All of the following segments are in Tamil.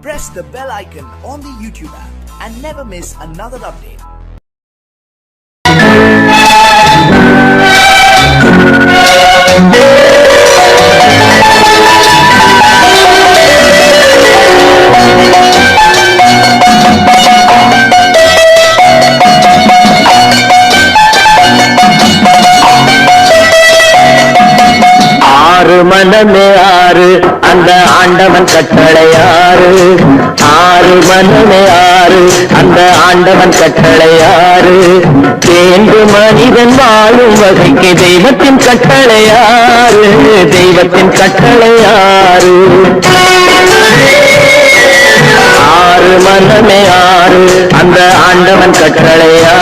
press the bell icon on the YouTube app and never miss another update. ஆறு மனமே ஆறு அந்த ஆண்டவன் கட்டளையாறு. ஆறு மனமே ஆறு அந்த ஆண்டவன் கட்டளையாறு. தேர்ந்து மனிதன் வாழும் வகைக்கு தெய்வத்தின் கட்டளையாறு. தெய்வத்தின் கட்டளையாறு. ஆறு மனமே ஆறு அந்த ஆண்டவன் கட்டளையாறு.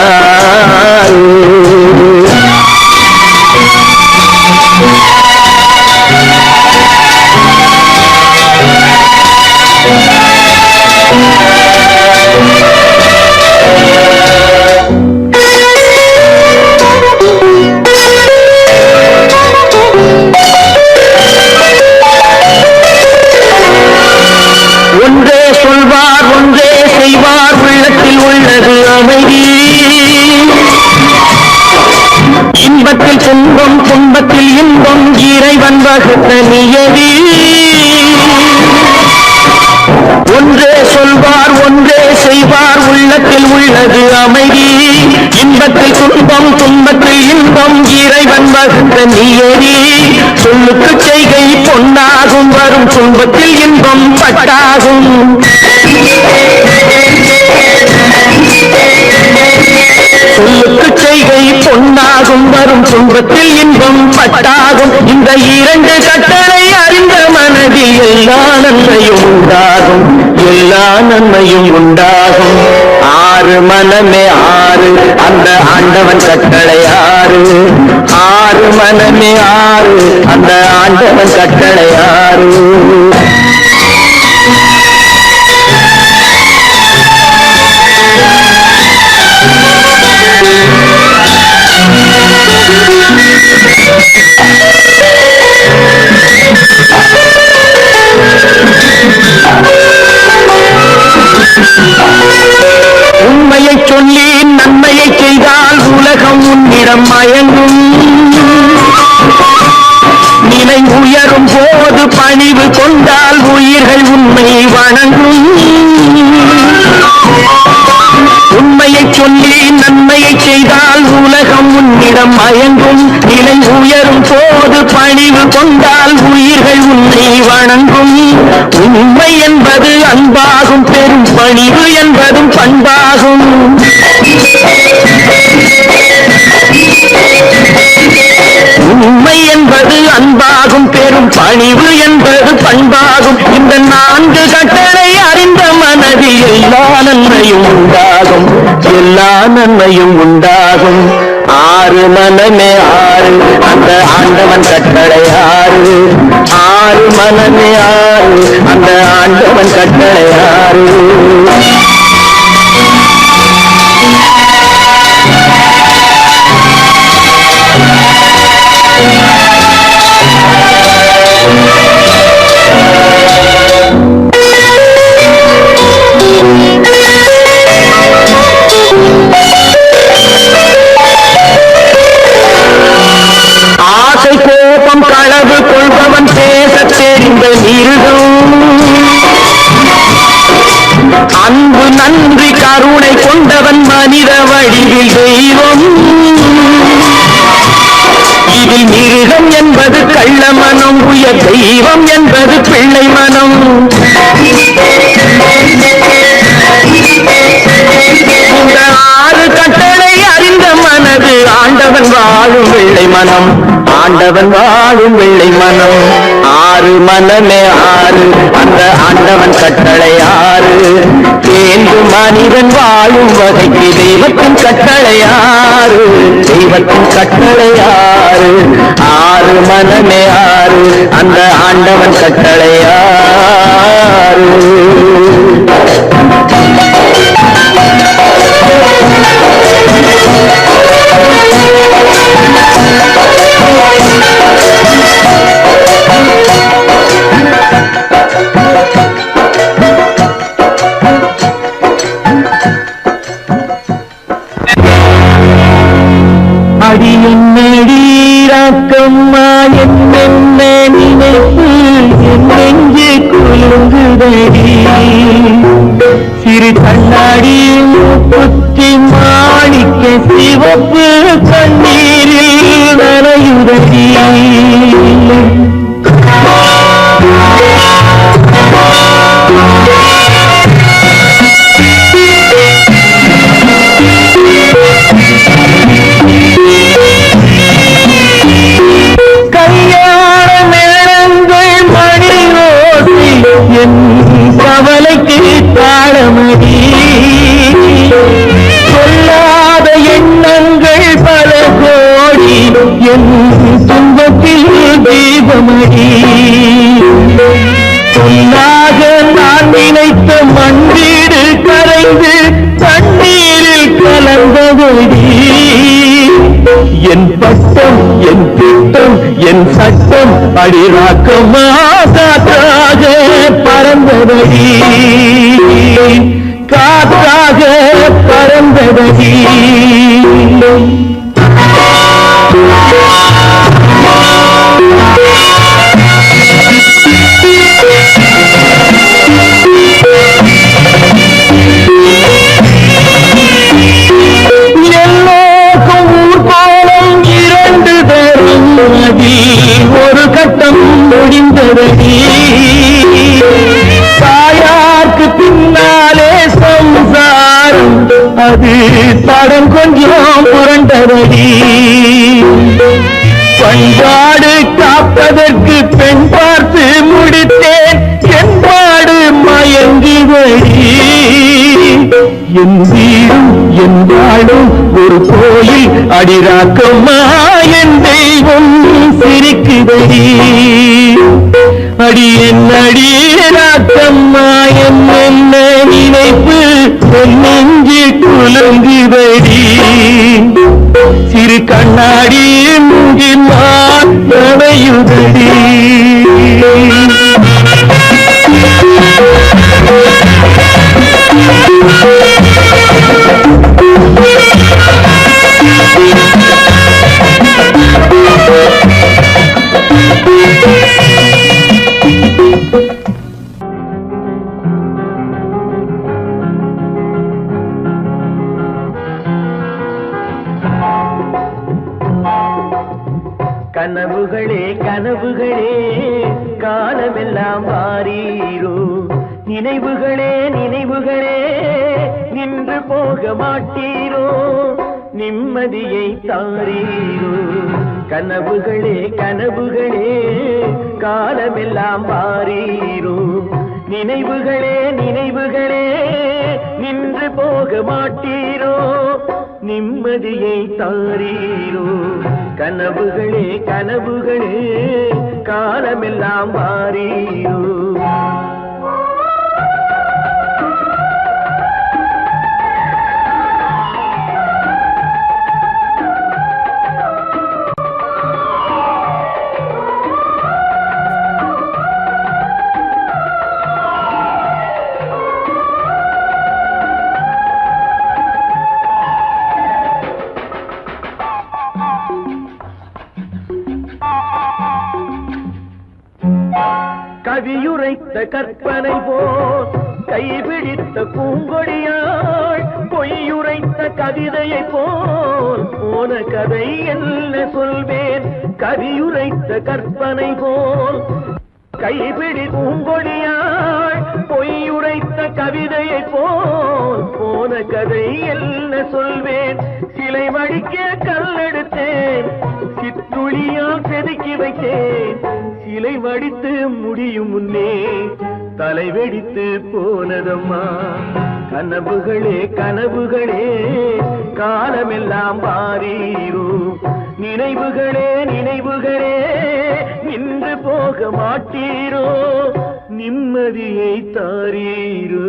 ஒன்றே சொல்வார் ஒன்றே செய்வார் உள்ளத்தில் உள்ளது அமைதி. இன்பத்தில் துன்பம் துன்பத்தில் இன்பம் இறைவன் வகுத்த நியதி. ஒன்றே சொல்வார் ஒன்றே செய்வார் உள்ளத்தில் உள்ளது அமைதி. இன்பத்தில் துன்பம் துன்பத்தில் இன்பம் இறைவன் வகுத்த நியதி. சொல்லுக்கு செய்கை பொன்னாகும் வரும் துன்பத்தில் இன்பம் பட்டாகும். சொல்லுக்கு செய்கை பொன்னாகும் வரும் துன்பத்தில் இன்பம் பட்டாகும். இந்த இரண்டு கட்டளை அறிந்த மனதில் எல்லா நன்மையும் உண்டாகும். எல்லா நன்மையும் உண்டாகும். ஆறு மனமே ஆறு அந்த ஆண்டவன் கட்டளையாறு. ஆறு மனமே ஆறு அந்த ஆண்டவன் கட்டளையாறு. உண்மையை சொல்லி நன்மையை செய்தால் உலகம் உன்னிடம் மயங்கும். நிலை உயரும் போது பணிவு கொண்டால் உயிர்கள் உண்மை வணங்கும். உண்மையை சொல்லி நன்மையை செய்தால் உலகம் உன்னிடம் மயங்கும். நிலை உயரும் போது பணிவு கொண்டால் உயிர்கள் உன்னை வணங்கும். உண்மை என்பது அன்பாகும். பெரும் பணிவு என்பதும் பண்பாகும். உண்மை என்பது அன்பாகும். பெரும் பணிவு என்பது பண்பாகும். இந்த நான்கு கட்டளை அறிந்த மனதில் எல்லா நன்மையும் உண்டாகும். எல்லா நன்மையும் உண்டாகும். ஆறு மனமே ஆறு அந்த ஆண்டவன் கட்டளையாறு. ஆறு மனமே ஆறு அந்த ஆண்டவன் கட்டளையாறு. ஆசை கோபம் களவு கொள்பவன் பேச தெரிந்த மிருகம். அன்பு நன்றி கருணை கொண்டவன் மனித வடிவில் தெய்வம். இதில் மிருகம் என்பது கள்ள மனம். உயர் தெய்வம் என்பது பிள்ளை மனம். இந்த ஆறு கட்டளை அறிந்த மனது ஆண்டவன் வாழும் வெள்ளை மனம். ஆண்டவன் வாழும் வெள்ளை மனம். ஆறு மனமே ஆறு அந்த ஆண்டவன் கட்டளையாறு. தேர்ந்து மனிதன் வாழும் வகைக்கு தெய்வத்தின் கட்டளையாறு. தெய்வத்தின் கட்டளையாறு. ஆறு மனமே ஆறு அந்த ஆண்டவன் கட்டளையாறு. நான் நினைத்த மண் வீடு கரைந்து தண்ணீரில் கலந்ததடி என் பட்டம் என் திட்டம் என் சட்டம் அடிராக்கமா காற்றாக பறந்ததடி காற்றாக பறந்ததடி ஒரு கட்டம் முடிந்ததடி தாயார்க்கு பின்னாலே சம்சாரம் அது தடம் கொஞ்சம் புரண்டதடி பண்பாடு காப்பதற்கு பெண் பார்த்து முடித்தேன் என்பாடு மயங்குதடி என் வீடும் என் வாழும் ஒரு கோயில் அடிராக்கம்மா என் தெய்வம் சிரிக்குதடி அடி என் அடிராக்கம்மா என்ன நினைப்பு நெஞ்சு குலுங்குதடி சிறு கண்ணாடி முங்கினான் நடையுதடி கனவுகளே கனவுகளே காலமெல்லாம் மாறீரோ நினைவுகளே நினைவுகளே நின்று போக மாட்டீரோ நிம்மதியை தாரீரோ கனவுகளே கனவுகளே காலமெல்லாம் மாறீரோ நினைவுகளே நினைவுகளே நின்று போக மாட்டீரோ நிம்மதியை தாரீரோ கனவுகளே கனவுகளே காலமெல்லாம் மாறீரோ கவியுரைத்த கற்பனை போல் கைபிடித்த பூங்கொடியாள் பொய்யுரைத்த கவிதையை போல் போன கதை என்ன சொல்வேன் கவியுரைத்த கற்பனை போல் கைபிடி பூங்கொடியாள் பொய்யுரைத்த கவிதையை போல் போன கதை என்ன சொல்வேன் சிலை வடிக்க கல்லெடுத்தேன் சிற்றுளியால் செதுக்கி வைத்தேன் சிலை வடித்து முடியும் முன்னே தலை வெடித்து போனதம்மா கனவுகளே கனவுகளே காலமெல்லாம் மாறீரோ நினைவுகளே நினைவுகளே நின்று போக மாட்டீரோ நிம்மதியை தாரீரோ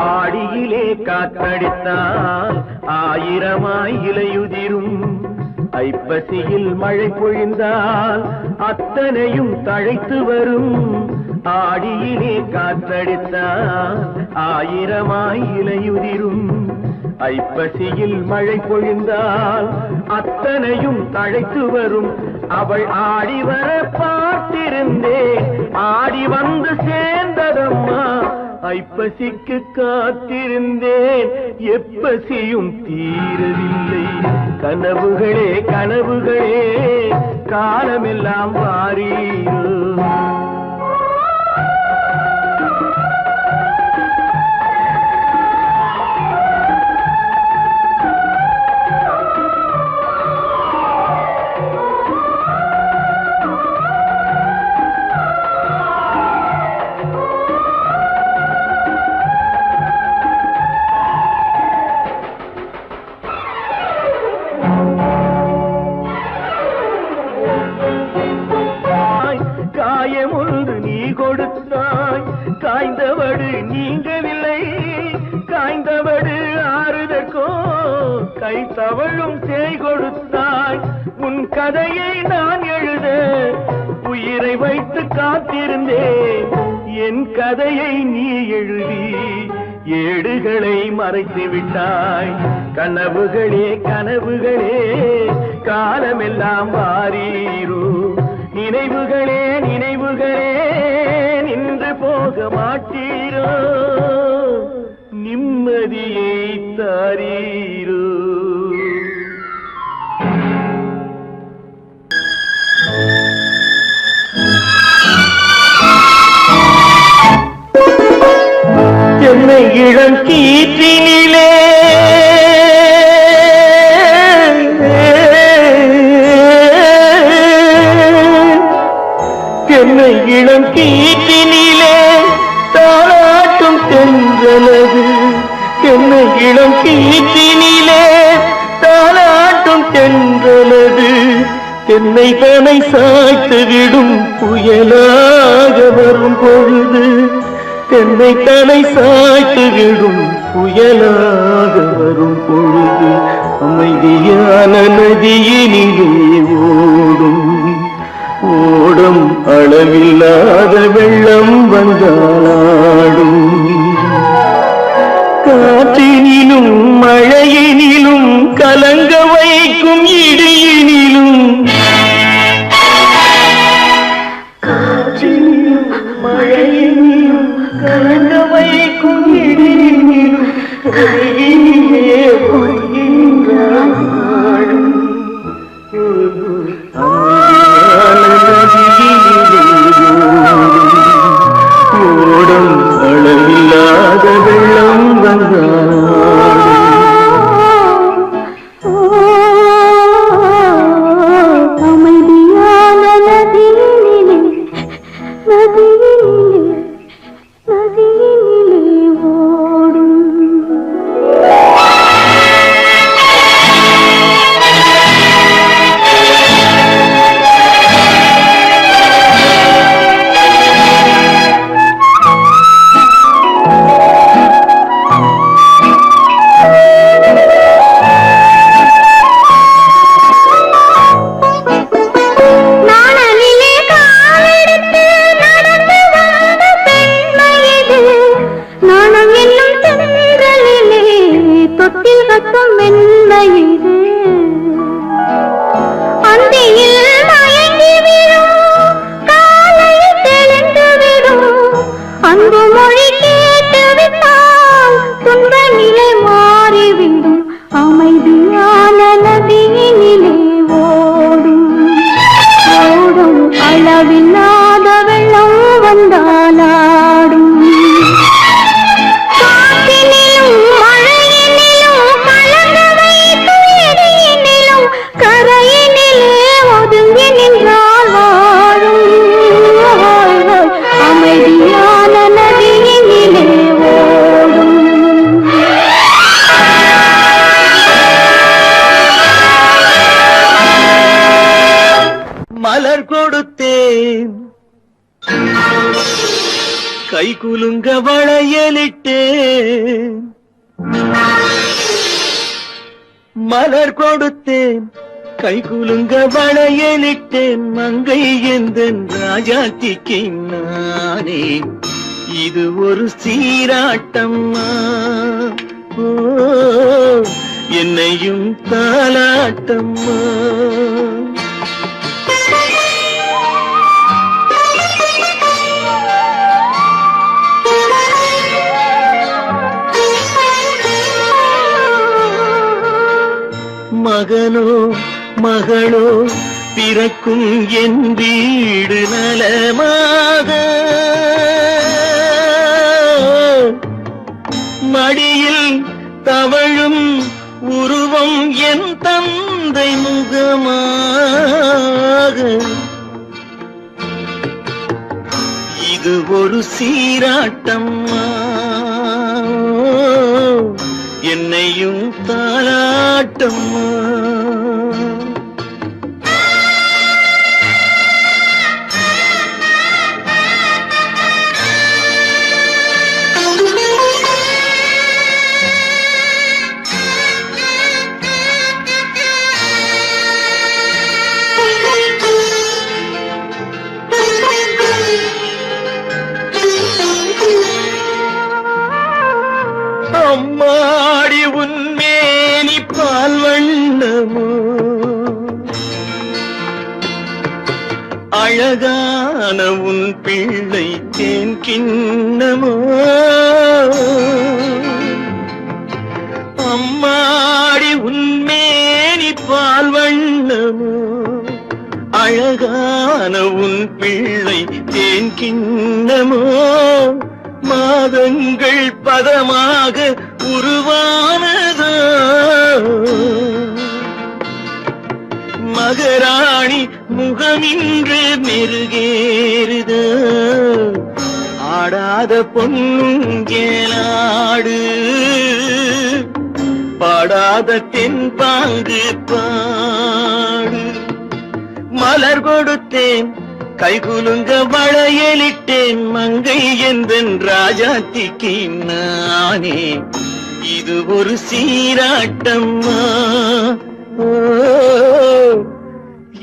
ஆடியிலே காற்றடித்தால் ஆயிரமாய் இலையுதிரும் ஐப்பசியில் மழை பொழிந்தால் அத்தனையும் தழைத்து வரும் ஆடியிலே காற்றடித்தால் ஆயிரமாய் இலையுதிரும் ஐப்பசியில் மழை பொழிந்தால் அத்தனையும் தழைத்து வரும் அவள் ஆடி வர பார்த்திருந்தேன் ஆடி வந்து சேர்ந்ததம்மா ஐப்பசிக்கு காத்திருந்தேன் எப்பசியும் தீரவில்லை கனவுகளே கனவுகளே காலமெல்லாம் மாறீரோ வந்து நீ கொடுத்தாய். காய்ந்தவடு நீங்கவில்லை, காய்ந்தவடு ஆறுதற்கோ கை தவழும் தேய் கொடுத்தாய். உன் கதையை நான் எழுத உயிரை வைத்து காத்திருந்தேன். என் கதையை நீ எழுதி ஏடுகளை மறைத்து விட்டாய். கனவுகளே கனவுகளே காலமெல்லாம் வாரீரோ, நினைவுகளே நினைவுகளே நின்று போக மாட்டீரோ, நிம்மதியை தாரீரோ. என்னை இளம் கீற்றினிலே என்னை இளம் கீற்றினிலே தாளாட்டும் தென்றலது. என்னை இளம் கீற்றினிலே தாளாட்டும் தென்றலது. என்னை தனை சாய்த்து விடும் புயலாக வரும் பொழுது, என்னை தலை சாய்த்து விடும் புயலாக வரும் பொழுது, அமைதியான நதியினிலே ஓடும் ஓடும் அளவில்லாத வெள்ளம் வந்தாடும். காற்றினிலும் மழையினிலும் கலங்க வைக்கும் இடியினிலும், காற்றினிலும் மழையினிலும் கலங்க வைக்கும் இடியினிலும் கையிலே பொய்கின்றான் வாழும். ஓடும் அளவில்லாத வெள்ளம் வந்தாடும். அமைதியான நதியினிலே ஓடும். அமைதியான நதியினிலே ஓடும் ஓடும் அளவில்லாத வெள்ளம் வந்தாலாடும். காற்றினிலும் மழையினிலும் கலங்க வைக்கும் இடியினிலும் கரையினிலே ஒதுங்கி நின்றால் வாழும். அமைதியான நதியினிலே ஓடும். மலர் கொடுத்தேன், கை குலுங்க வளையலிட்டேன். மலர் கொடுத்தேன், கை குலுங்க வளையலிட்டேன். மங்கை எந்தன் ராஜாத்திக்கு நானே, இது ஒரு சீராட்டம்மா. ஓ, என்னையும் தாலாட்டம்மா. மகனோ மகளோ பிறக்கும் என் வீடு நலமாக, மடியில் தவழும் உருவம் என் தந்தை முகமாக. இது ஒரு சீராட்டம்மா, என்னையும் தாலாட்டம்மா. அழகான உன் பிள்ளை தேன் கிண்ணமோ அம்மாடி உன்மேனி பால் வண்ணமோ அழகான உன் பிள்ளை தேன் கிண்ணமோ மாதங்கள் பதமாக உருவானதோ மகராணி முகமின்று மெருகேறுதோ ஆடாத பொன்னுங்கேலாடு பாடாத தென்பாங்கு பாடு மலர் கொடுத்தேன் கைகுலுங்க வளையலிட்டேன் மங்கை என்பன் ராஜாத்திக்கு நானே இது ஒரு சீராட்டம்மா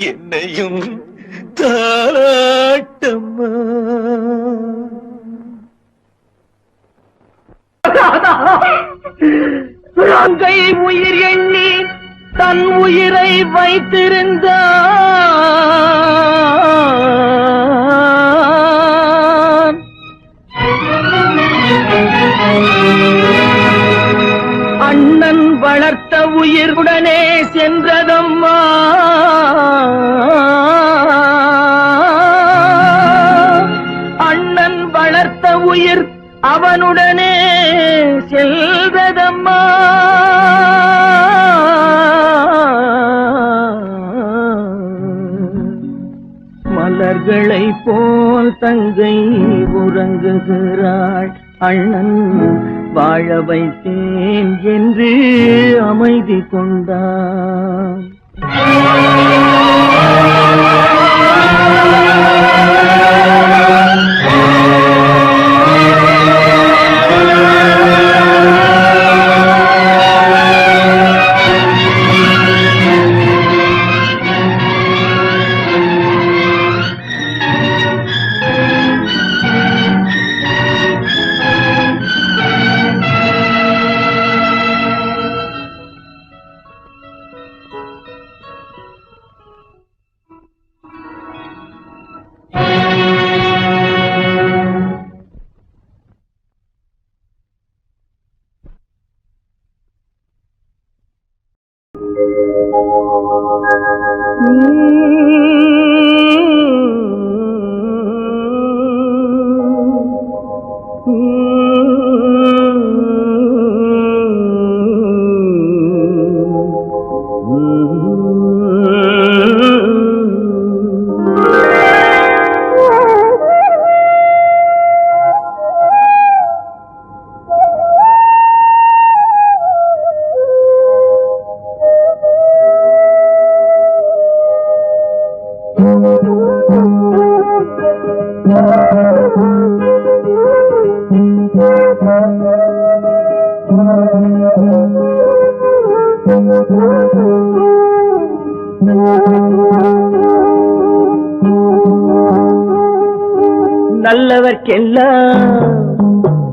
என்னையும் தாராட்டம்மா அங்கை உயிர் எண்ணி தன் உயிரை வைத்திருந்தான் அண்ணன் வளர்த்த உயிருடனே சென்றதம்மா அண்ணன் வளர்த்த உயிர் அவனுடனே செல்வதம்மா மலர்களை போல் தங்கை உறங்குகிறாள் அண்ணன் வாழ வைத்தேன் என்று அமைதி கொண்டான்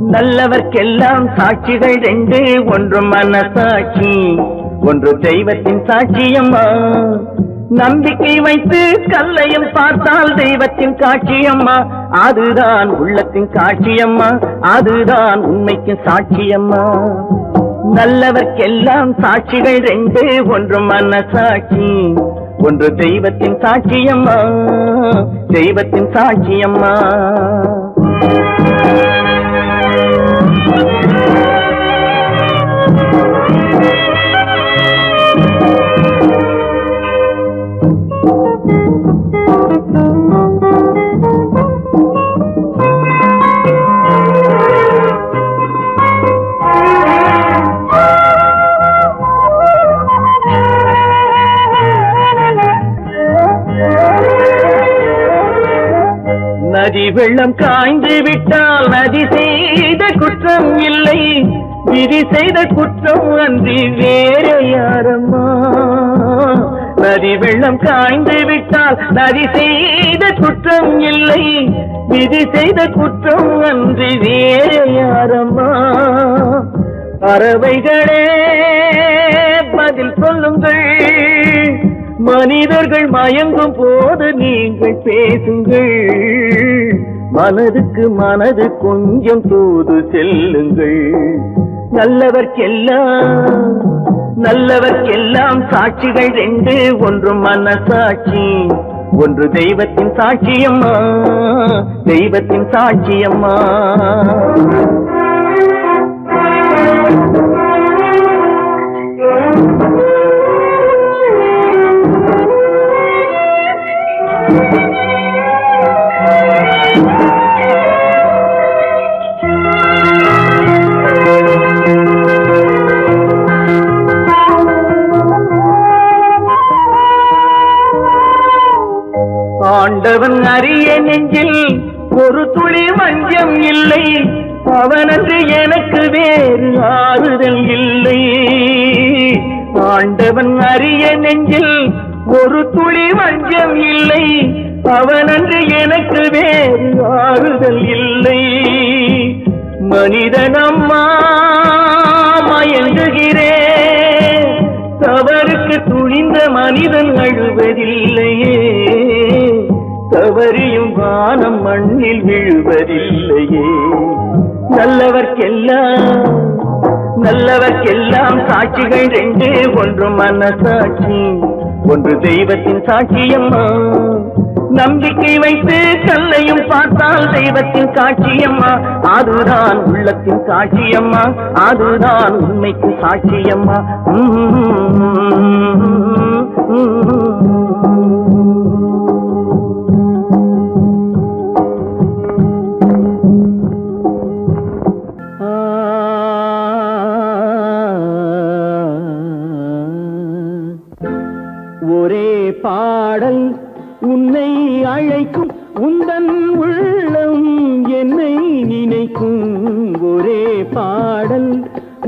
நல்லவர்க்கெல்லாம் சாட்சிகள் ரெண்டு ஒன்று மனசாட்சி ஒன்று தெய்வத்தின் சாட்சியம்மா நம்பிக்கை வைத்து கல்லையும் பார்த்தால் தெய்வத்தின் காட்சியம்மா அதுதான் உள்ளத்தின் காட்சியம்மா அதுதான் உண்மைக்கு சாட்சியம்மா நல்லவர்க்கெல்லாம் சாட்சிகள் ரெண்டு ஒன்று மனசாட்சி ஒன்று தெய்வத்தின் சாட்சியம்மா தெய்வத்தின் சாட்சியம்மா நதி வெள்ளம் காய்ந்து விட்டால் நதி செய்த குற்றம் இல்லை விதி செய்த குற்றம் அன்றி வேற யாரம்மா நதி வெள்ளம் காய்ந்து விட்டால் நதி செய்த குற்றம் இல்லை விதி செய்த குற்றம் அன்றி வேற யாரம்மா பறவைகளே பதில் சொல்லுங்கள் மனிதர்கள் மயங்கும் போது நீங்கள் பேசுங்கள், மனதுக்கு மனது கொஞ்சம் தூது செல்லுங்கள். நல்லவர்க்கெல்லாம் சாட்சிகள் ரெண்டு, ஒன்று மனசாட்சி, ஒன்று தெய்வத்தின் சாட்சியம்மா, தெய்வத்தின் சாட்சியம்மா. ஆண்டவன் அறிய நெஞ்சில் ஒரு துளி வஞ்சம் இல்லை, அவனன்று எனக்கு வேறு ஆறுதல் இல்லை. ஆண்டவன் அறிய நெஞ்சில் ஒரு துளி வஞ்சம் இல்லை, அவனன்று எனக்கு வேறு ஆறுதல் இல்லை. மனிதனம்மா மயங்குகிறேன், தவறுக்கு துணிந்த மனிதன் அழுவதில்லையே, தவறியும் வானம் மண்ணில் விழுவதில்லையே. நல்லவர்க்கெல்லாம் சாட்சிகள் ரெண்டு, ஒன்று மனசாட்சி, ஒன்று தெய்வத்தின் சாட்சியம்மா. நம்பிக்கை வைத்து கல்லையும் பார்த்தால் தெய்வத்தின் சாட்சியம்மா, அதுதான் உள்ளத்தின் சாட்சியம்மா, அதுதான் உண்மைக்கு சாட்சியம்மா. ஒரே பாடல் உன்னை அழைக்கும், உந்தன் உள்ளம் என்னை நினைக்கும். ஒரே பாடல்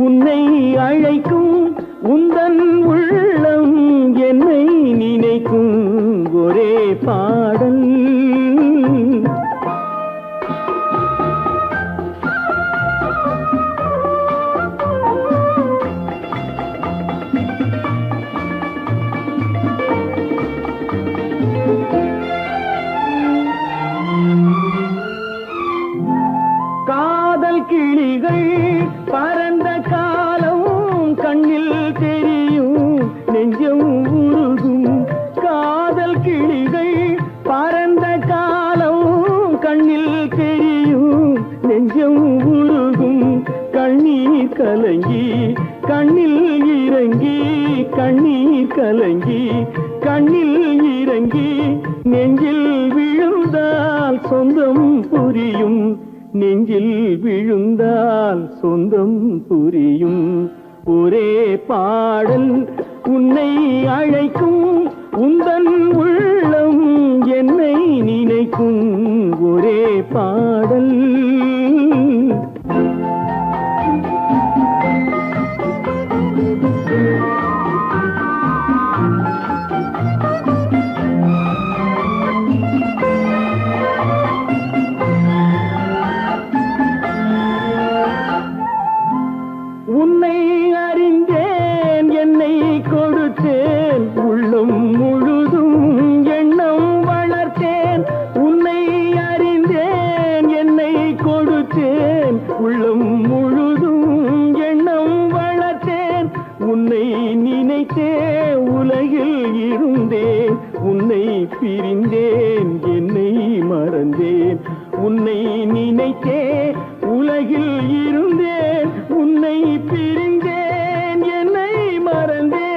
உன்னை அழைக்கும், உந்தன் உள்ளம் என்னை நினைக்கும். ஒரே பாடல் கிளிகள் பறந்த காலம் கண்ணில் தெரியும், நெஞ்சம் உருகும். காதல் கிளிகள் பறந்த காலம் கண்ணில் தெரியும், நெஞ்சம் உருகும். கண்ணீர் கலங்கி கண்ணில் இறங்கி, கண்ணீர் கலங்கி கண்ணில் இறங்கி, நெஞ்சில் விழுந்தால் சொந்தம் புரியும், நெஞ்சில் விழுந்தால் சொந்தம் புரியும். ஒரே பாடல் உன்னை அழைக்கும், உந்தன் உள்ளம் என்னை நினைக்கும். ஒரே பாடல் உன்னை அறிந்தேன், என்னை கொடுத்தேன், உள்ளம் முழுதும் எண்ணம் வளர்த்தேன். உன்னை அறிந்தேன், என்னை கொடுத்தேன், உள்ளம் முழுதும் எண்ணம் வளர்த்தேன். உன்னை நினைத்தே உலகில் இருந்தேன், உன்னை பிரிந்தேன், என்னை மறந்தேன். உன்னை நினைத்தே உலகில் இருந்தேன், உன்னை பிரிந்தேன், என்னை மறந்தேன்.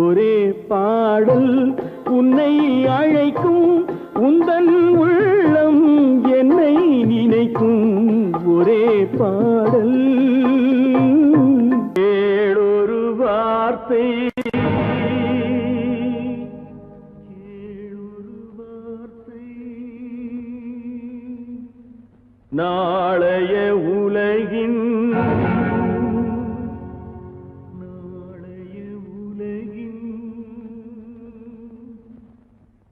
ஒரே பாடல் உன்னை அழைக்கும், உந்தன் உள்ளம் என்னை நினைக்கும். ஒரே பாடல் ஏழொரு வார்த்தை, நாளைய உலகின்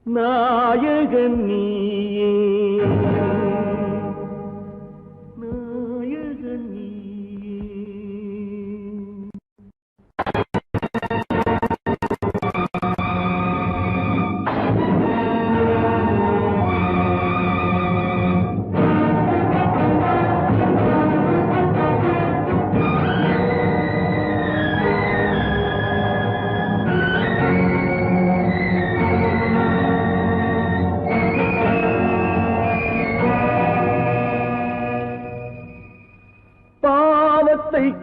நாயகன் நீயே, நாயகன் நீயே.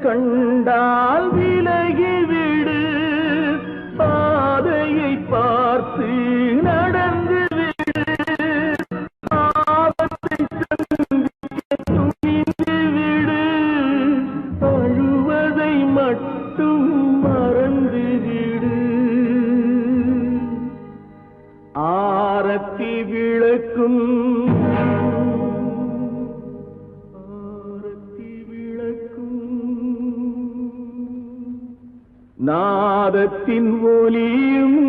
கண்டால் விலகிவிடு, பாதையை பார்த்து நடந்து விடு, ஆபத்தை சந்திக்க துணிந்து விடு, அழுவதை மட்டும் மறந்து விடு. ஆரத்தி விளக்கும் நாதத்தின் ஒலியும்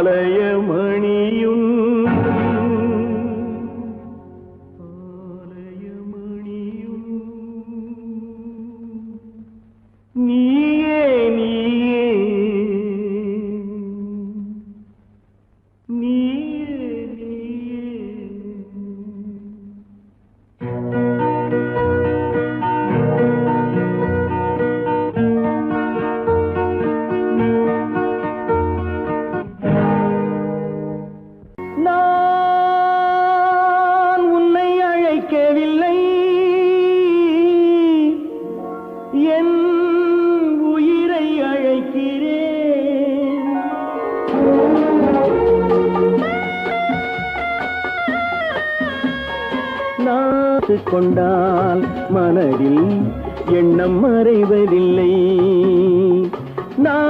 ஆலயமணியும் நீயே நீயே நான் உன்னை அழைக்கவில்லை, என் உயிரை அழைக்கிறேன். நாத்து கொண்டால் மனதில் எண்ணம் மறைவதில்லை. நான்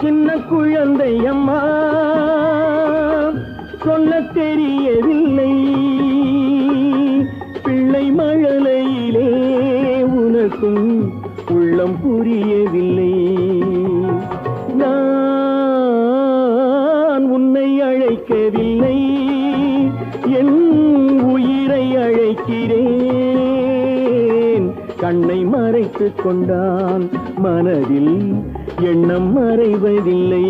சின்ன குழந்தை அம்மா, சொல்ல தெரியவில்லை. பிள்ளை மழலையிலே உனக்கும் உள்ளம் புரியவில்லை. நான் உன்னை அழைக்கவில்லை, என் உயிரை அழைக்கிறேன். கண்ணை மறைத்துக் கொண்டால் மனதில் எண்ணம் மறைவதில்லை.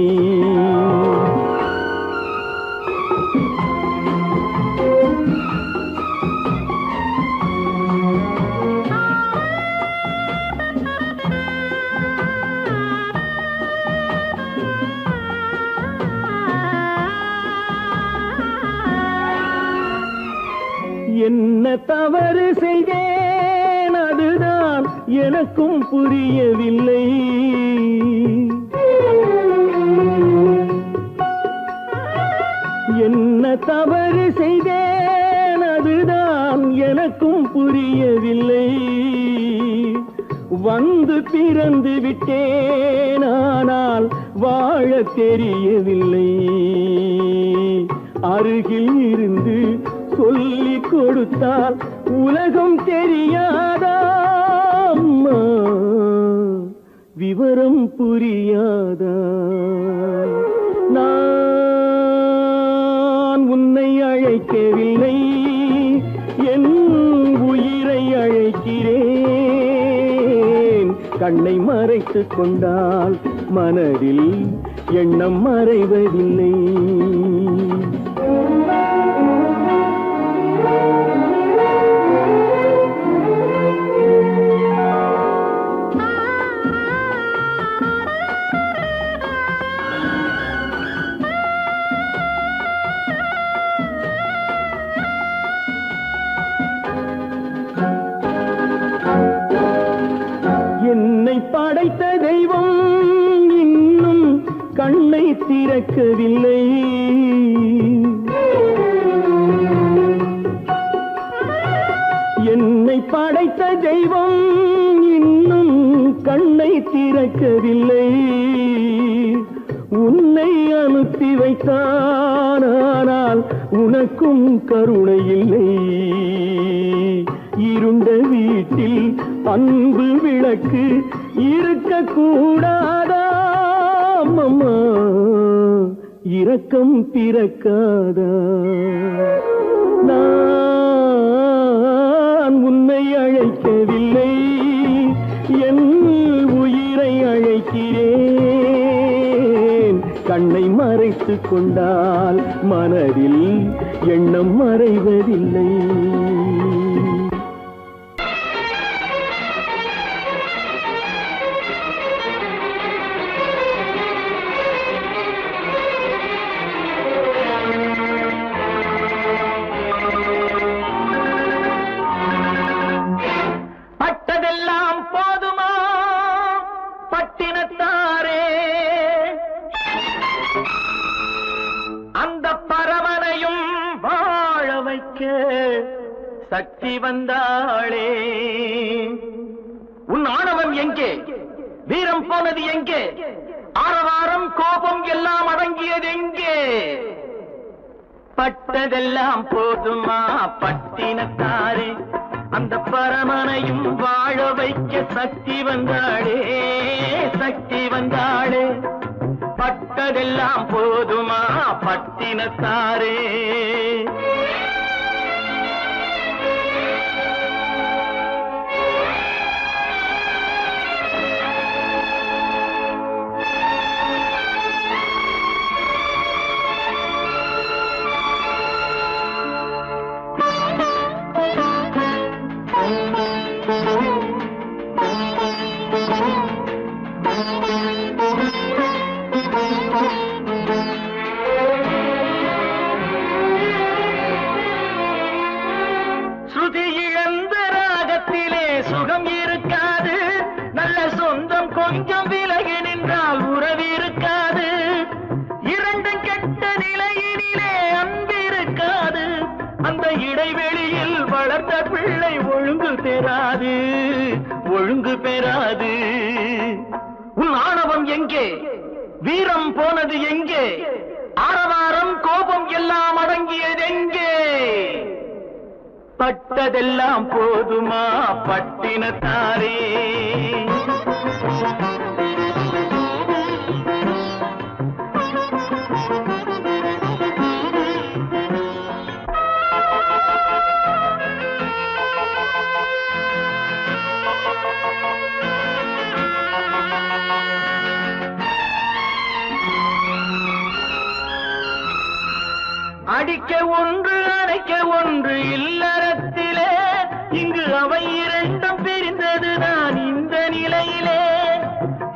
என்ன தவறு செய்தேன், அதுதான் எனக்கும் புரியவில்லை. என்ன தவறு செய்தேன், அதுதான் எனக்கும் புரியவில்லை. வந்து பிறந்து விட்டேன், ஆனால் வாழ தெரியவில்லை. அருகில் இருந்து சொல்லிக் கொடுத்தால் உலகம் தெரியாதா அம்மா, விவரம் புரியாதா? நான் உன்னை அழைக்கவில்லை, என் உயிரை அழைக்கிறேன். கண்ணை மறைத்துக் கொண்டால் மனதில் எண்ணம் மறைவதில்லை. என்னை படைத்த தெய்வம் இன்னும் கண்ணை திறக்கவில்லை. என்னை படைத்த தெய்வம் இன்னும் கண்ணை திறக்கவில்லை. உன்னை அனுப்பி வைத்தான், ஆனால் உனக்கும் கருணை இல்லை. இருண்ட வீட்டில் அன்பு விளக்கு இருக்கக்கூடாதா அம்மா, இரக்கம் பிறக்காதா? நான் உன்னை அழைக்கவில்லை, என் உயிரை அழைக்கிறேன். கண்ணை மறைத்துக் கொண்டால் மனதில் எண்ணம் மறைவதில்லை. சக்தி வந்தாளே. உன் ஆணவம் எங்கே? வீரம் போனது எங்கே? ஆரவாரம் கோபம் எல்லாம் அடங்கியது எங்கே? பட்டதெல்லாம் போதுமா பட்டினத்தாரே, அந்த பரமனையும் வாழ வைக்க சக்தி வந்தாளே, சக்தி வந்தாளே. பட்டதெல்லாம் போதுமா பட்டினத்தாரே. ஸ்ருதி இழந்த ராகத்திலே சுகம் இருக்காது, நல்ல சொந்தம் கொஞ்சம் விலகி நின்றால் உறவு இருக்காது. இரண்டும் கெட்ட நிலையினிலே அன்பு இருக்காது, அந்த இடைவெளியில் வளர்ந்த பிள்ளை ஒழுங்கு பெறாது, ஒழுங்கு பெறாது. உன் ஆணவம் எங்கே? வீரம் போனது எங்கே? ஆரவாரம் கோபம் எல்லாம் அடங்கியது எங்கே? பட்டதெல்லாம் போதுமா பட்டினத்தாரே. அடிக்க ஒன்று அணைக்க ஒன்று இல்லறத்திலே, இங்கு அவை இரண்டும் பிரிந்ததுதான் இந்த நிலையிலே.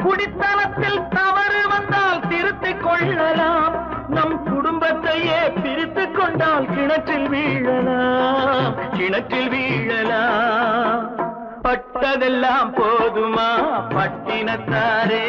குடித்தனத்தில் தவறு வந்தால் திருத்திக் கொள்ளலாம், நம் குடும்பத்தையே பிரித்துக் கொண்டால் கிணற்றில் வீழலாம், கிணற்றில் வீழலாம். பட்டதெல்லாம் போதுமா பட்டினத்தாரே.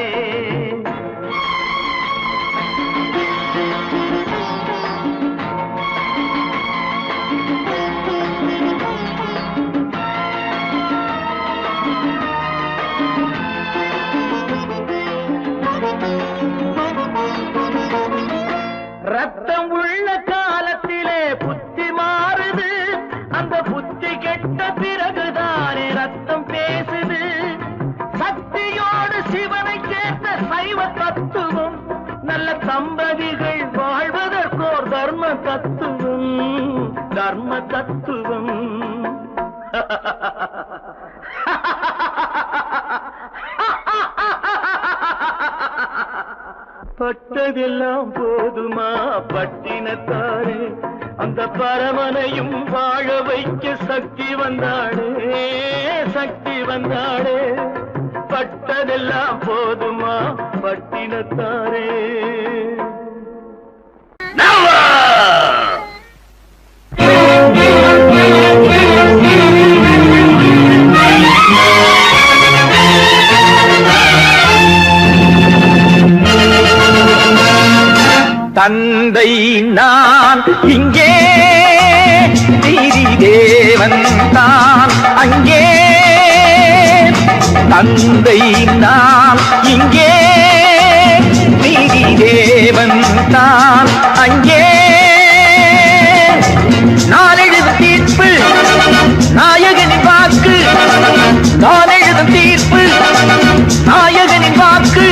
ரத்தம் உள்ள காலத்திலே புத்தி மாறுது, அந்த புத்தி கெட்ட பிறகுதானே ரத்தம் பேசுது. சக்தியோடு சிவனை சேர்த்த சைவ தத்துவம், நல்ல தம்பதிகள் வாழ்வதற்கோர் தர்ம தத்துவம், தர்ம தத்துவம். பட்டதெல்லாம் போதுமா பட்டினத்தாரே, அந்த பரமனையும் வாழ வைக்க சக்தி வந்தாளே, சக்தி வந்தாளே. பட்டதெல்லாம் போதுமா பட்டினத்தாரே. தந்தை நான் இங்கே, நீதி தேவன் தான் அங்கே. தந்தை நான் இங்கே, நீதி தேவன் தான் அங்கே. நான் எழுதும் தீர்ப்பு நாயகனின் வாக்கு, நான் எழுதும் தீர்ப்பு நாயகனின் வாக்கு.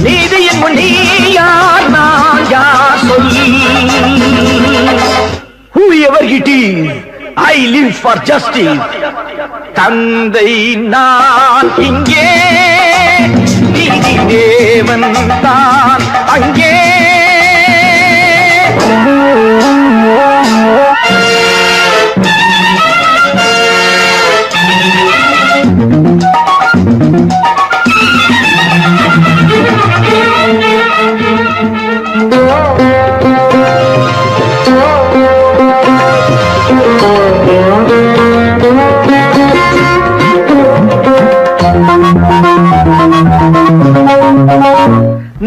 நீதியின் முன் நீ யார், நான் யார் சொல். Whoever it is, I live for justice. தந்தை நான் இங்கே, நீதி தேவன் தான் அங்கே.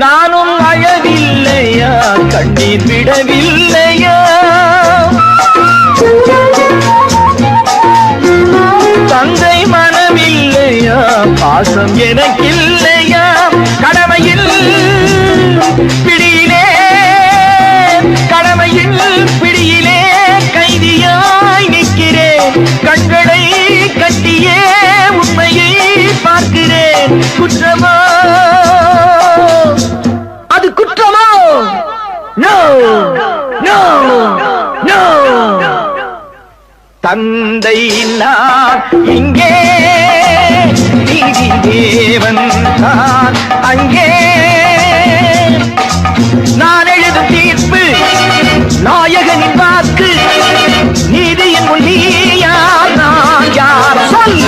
நானும் அழவில்லையா, கண்ணீர் விடவில்லையா? பாசம் எனக்கில்லையா கடமையில் பிடியிலே கடமையில் பிடியிலே கைதியாய் நிற்கிறேன் கண்களை கட்டியே உண்மையை பார்க்கிறேன் குற்றமோ அது குற்றமோ நோ நோ நோ தந்தை நான் இங்கே நீதி தேவன் தான் அங்கே நான் எழுதும் தீர்ப்பு நாயகனின் வாக்கு நீதியின் முன் நீ யார் நான் யார் சொல்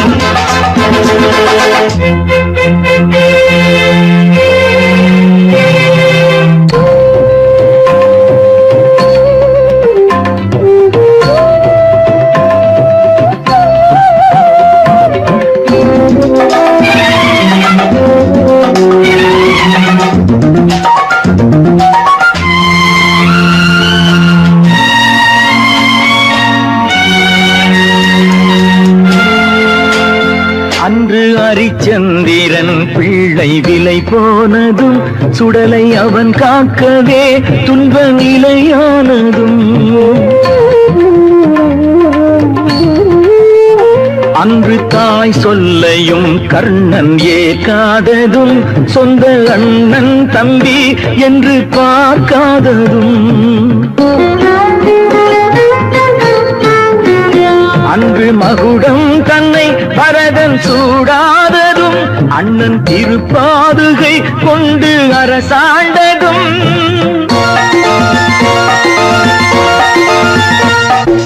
அன்று அரிச்சந்திரன் பிள்ளை விலை போனதும் சுடலை அவன் காக்கவே துன்ப நிலையானதும் அன்று தாய் சொல்லையும் கர்ணன் ஏற்காததும் சொந்த அண்ணன் தம்பி என்று பார்க்காததும் அன்று மகுடம் தன்னை பரதன் சூடாததும் அண்ணன் திருப்பாதுகை கொண்டு அரசாண்டதும்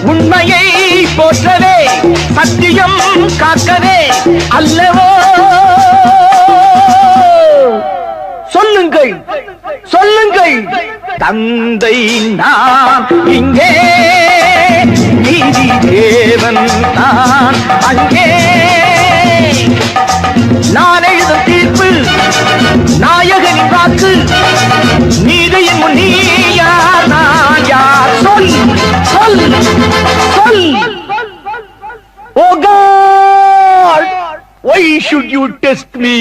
உண்மையை போற்றவே சத்தியம் காக்கவே அல்லவோ சொல்லுங்கள் சொல்லுங்கள் தந்தை நான் இங்கே நீதி தேவன் தான் அங்கே நான் எழுதும் தீர்ப்பு நாயகனின் வாக்கு நீதியின் முன் நீ யார் நான் யார் சொல் சொல் சொல் Oh God, why should you test me?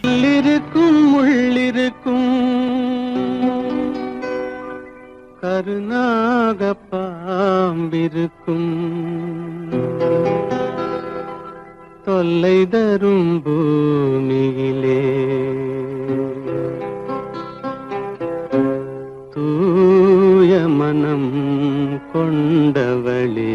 உள்ளிருக்கும் உள்ளிருக்கும் கருணாக பாம்பிருக்கும் தொல்லை தரும் பூமியிலே தூய மனம் கொண்டவளே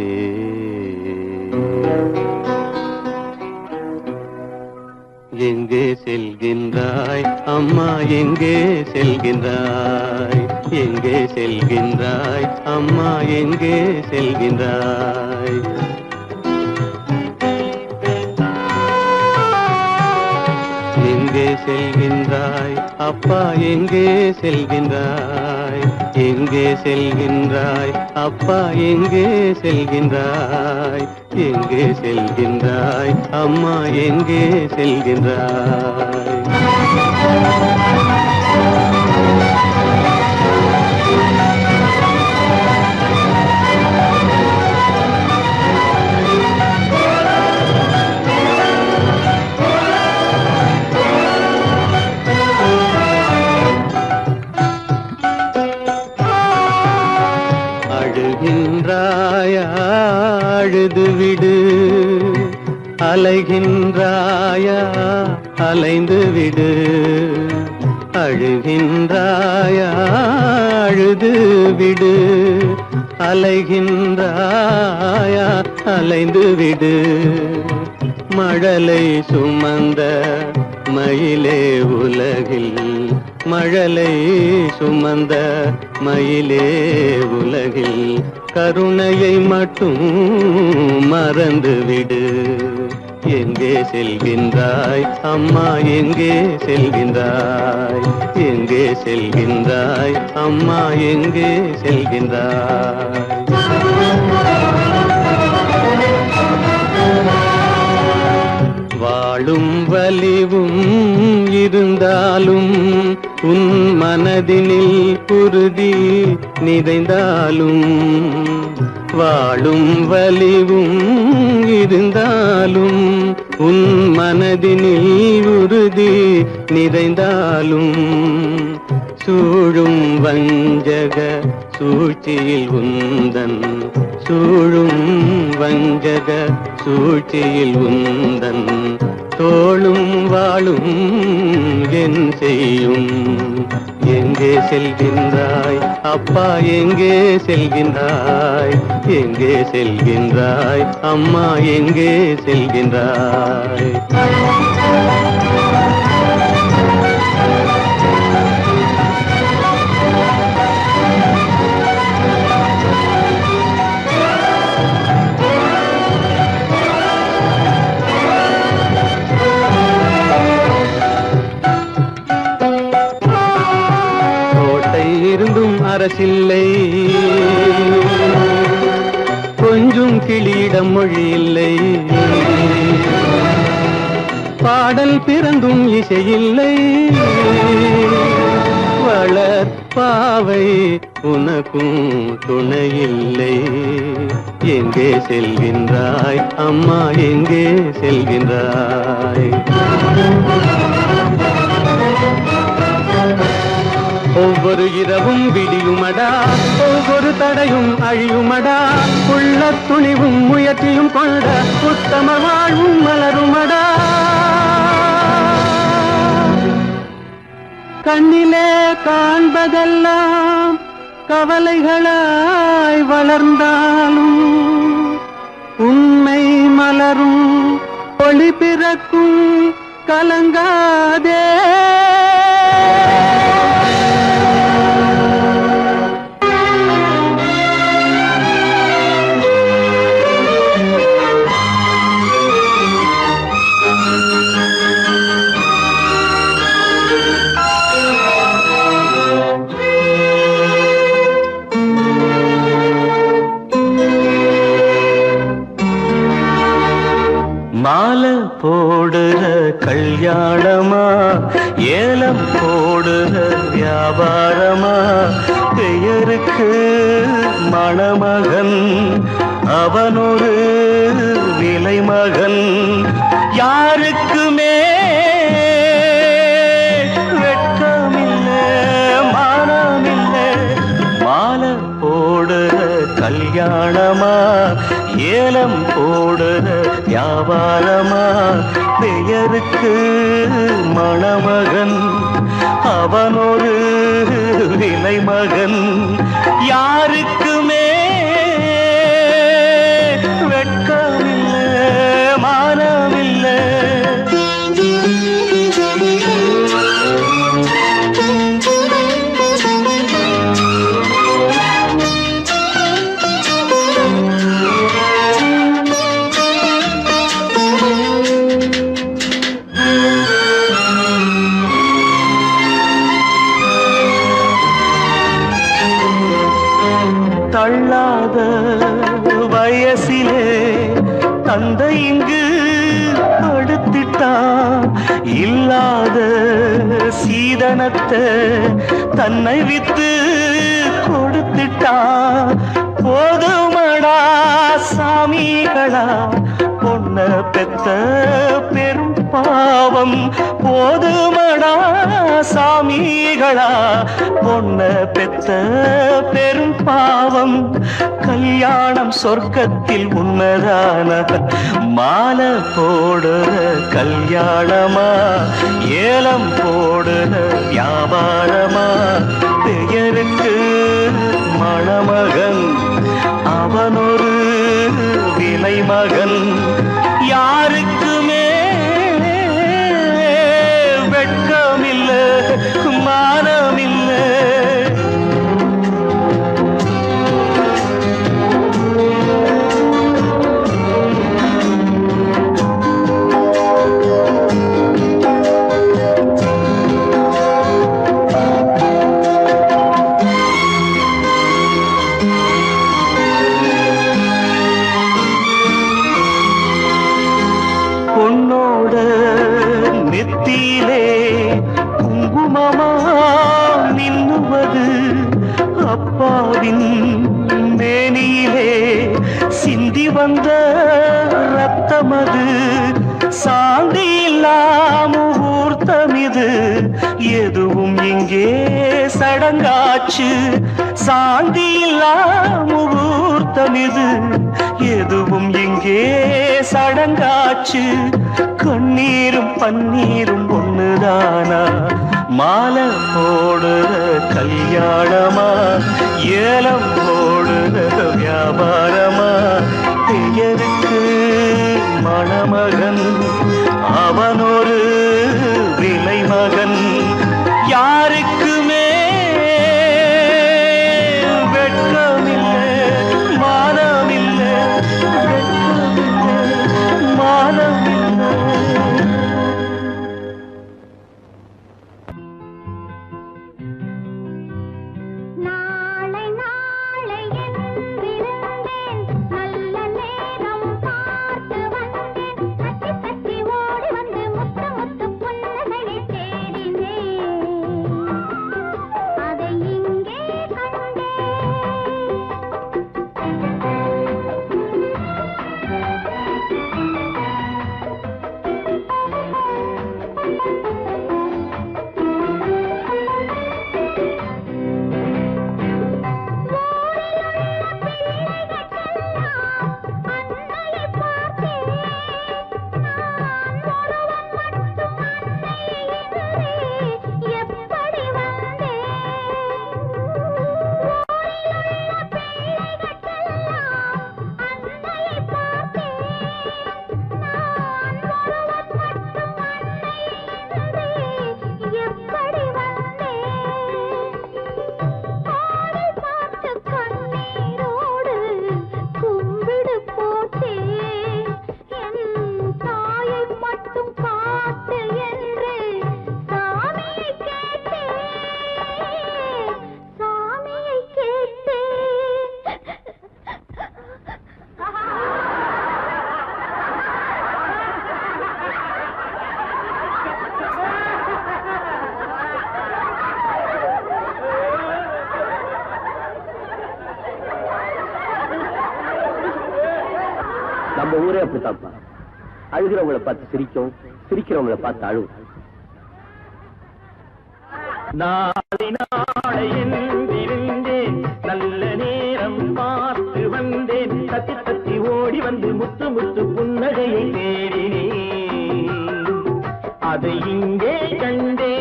எங்கே செல்கின்றாய் அம்மா எங்கே செல்கின்றாய் எங்கே செல்கின்றாய் அம்மா எங்கே செல்கின்றாய் எங்கே செல்கின்றாய் அப்பா எங்கே செல்கின்றாய் எங்கே செல்கின்றாய் அப்பா எங்கே செல்கின்றாய் எங்கே செல்கின்றாய் அம்மா எங்கே செல்கின்றாய் அழுகின்றாயா அழுது விடு அலைகின்றாயா அலைந்து விடு அழுகின்றாயா அழுது விடு அலைகின்றாயா அலைந்து விடு மழலை சுமந்த மயிலே உலகில் மழலை சுமந்த மயிலே உலகில் கருணையை மட்டும் மறந்துவிடு எங்கே செல்கின்றாய் அம்மா எங்கே செல்கின்றாய் எங்கே செல்கின்றாய் அம்மா எங்கே செல்கின்றாய் வாழும் வலிவும் இருந்தாலும் உன் மனதினில் உறுதி நிறைந்தாலும் வாழும் வலிவும் இருந்தாலும் உன் மனதினில் உறுதி நிறைந்தாலும் சூழும் வஞ்சக சூழ்ச்சியில் உந்தன் சூழும் வஞ்சக சூழ்ச்சியில் உந்தன் தோளும் வாழும் என் செய்யும். எங்கே செல்கின்றாய் அப்பா, எங்கே செல்கின்றாய், எங்கே செல்கின்றாய் அம்மா, எங்கே செல்கின்றாய்? இருந்தும் அரசில்லை, கொஞ்சம் கிளியிடம் மொழி இல்லை, பாடல் பிறந்தும் இசையில்லை, வளர் பாவை உனக்கும் துணையில்லை. எங்கே செல்கின்றாய் அம்மா, எங்கே செல்கின்றாய்? ஒவ்வொரு இரவும் விடியுமடா, ஒவ்வொரு தடையும் அழியுமடா, உள்ள துணிவும் முயற்சியும் கொண்ட உத்தம வாழ்வும் மலருமடா. கண்ணிலே காண்பதெல்லாம் கவலைகளாய் வளர்ந்தாலும் உண்மை மலரும், ஒளி பிறக்கும், கலங்காதே. மாலை போடுற கல்யாணமா, ஏலம் போடுற வியாபாரமா, பெயருக்கு மணமகன் அவனொரு விலை மகன். யாருக்குமே வெட்கமில்லை, மானமில்லை. மாலை போடுற கல்யாணமா, ஏலம் போடுற வியாபாரமா, பெயருக்கு மணமகன் அவனொரு விலை மகன். யாருக்குமே வெட்கமில்லை, மானமில்லை. தள்ளாத வயசிலே தந்தை இங்கு படுத்திட்டான், இல்லாத சீதனத்தை தன்னை வித்து கொடுத்துட்டான். போதுமடா சாமிகளா, பொன்ன பெத்த பெரும் பாவம். போதுமடா சாமிகளா, பொன்ன பெத்த பெரும் பாவம். கல்யாணம் சொர்க்கத்தில் உன்னதான மாலை போடுற கல்யாணமா, ஏலம் போடுற வியாபாரமா, பெயருக்கு மணமகன் அவனொரு விலை மகன். யாருக்குமே வெட்கமில்லை, மானமில்லை. பொன்னோட நெத்தியிலே குங்குமமா நின்னுவது, அப்பாவின் மேனியிலே சிந்தி வந்த ரத்தமது. சாந்தி முகூர்த்தம் இது எதுவும் இங்கே சடங்காச்சு சாந்தி முகூர்த்தம் இது எதுவும் இங்கே சடங்காச்சு கண்ணீரும் பன்னீரும் ஒண்ணுதானா மாலை போடுற கல்யாணமா ஏலம் போடுற வியாபாரமா பெயருக்கு மணமகன் அவனொரு விலை மகன் யாருக்குமே வெட்கமில்லை மானமில்லை மானமில்லை நாளை நாளை என்றிருந்தேன் நல்ல நேரம் பார்த்து வந்தேன் தட்டி தட்டி ஓடி வந்து முத்து முத்து புன்னகையை தேடினேன் அதை இங்கே கண்டேன் அன்னையை பார்த்தேன் நான் ஒருவன் மட்டும் அன்னையை எதிரே எப்படி வந்தேன் ஊரிலுள்ள பிள்ளைகளுக்கெல்லாம் அன்னையை பார்த்தேன் நான் ஒருவன் மட்டும் அன்னையை எதிரே எப்படி வந்தேன் ஆளை பார்த்து கண்ணீரோடு கும்பிடு போட்டே என் தாயை மட்டும் காட்டு என்று சாமியை நம்ம ஊரே அப்படித்தான்ப்பா அழுகிறவங்களை பார்த்து சிரிக்கும் சிரிக்கிறவங்களை பார்த்து அழுவும் நாளை நாளை என்றிருந்தேன் நல்ல நேரம் பார்த்து வந்தேன் தத்தி தத்தி ஓடி வந்து முத்து முத்து புன்னகையை தேடினேன் அதை இங்கே கண்டேன்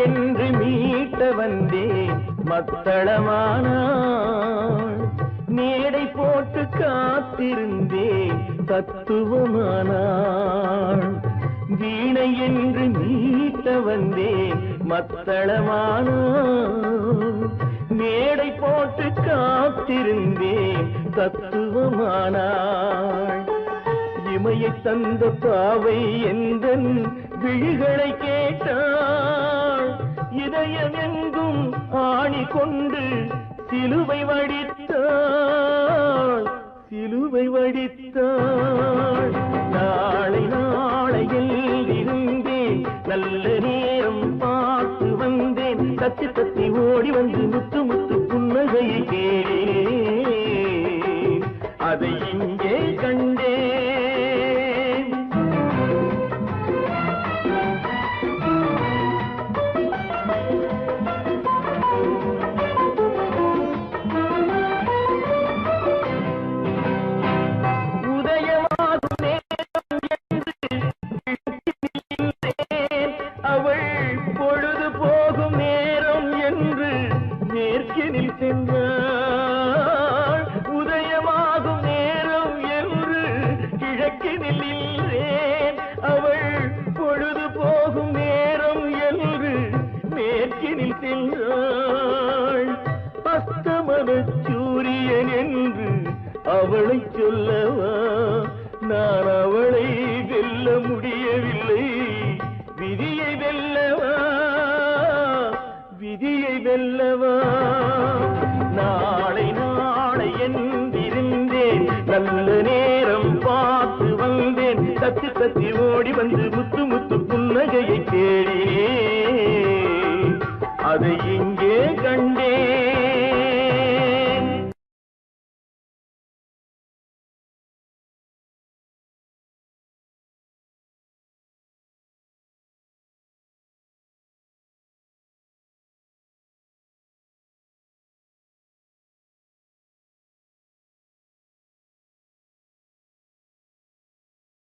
என்று மீட்ட வந்தேன் மத்தளமானாள் மேடை போட்டு காத்திருந்தேன் தத்துவமானாள் வீணை என்று மீட்ட வந்தேன் மத்தளமானாள் மேடை போட்டு காத்திருந்தேன் தத்துவமானாள் இமையை தந்த பாவை எந்தன் விழிகளை கேட்டாள் இதயம் எங்கும் ஆணி கொண்டு சிலுவை வடித்தாள் நாளை நாளையில் இருந்தேன் நல்ல நேரம் பார்த்து வந்தேன் தத்தி தத்தி ஓடி வந்து முத்து முத்து புன்னகையை கேட்டேன் அதை இங்கே கண்டேன் உதயமாகும் நேரம் என்று கிழக்கினில் நின்றேன் அவள் பொழுது போகும் நேரம் என்று மேற்கினில் சென்றாள் அஸ்தமன சூரியன் என்று அவளை சொல்லவா நான் அவளை வெல்ல முடியவில்லை விதியை வெல்லவா வெல்லவா நாளை நாளை என்றிருந்தேன் நல்ல தத்தி தத்தி ஓடி வந்து முத்து முத்து புன்னகையை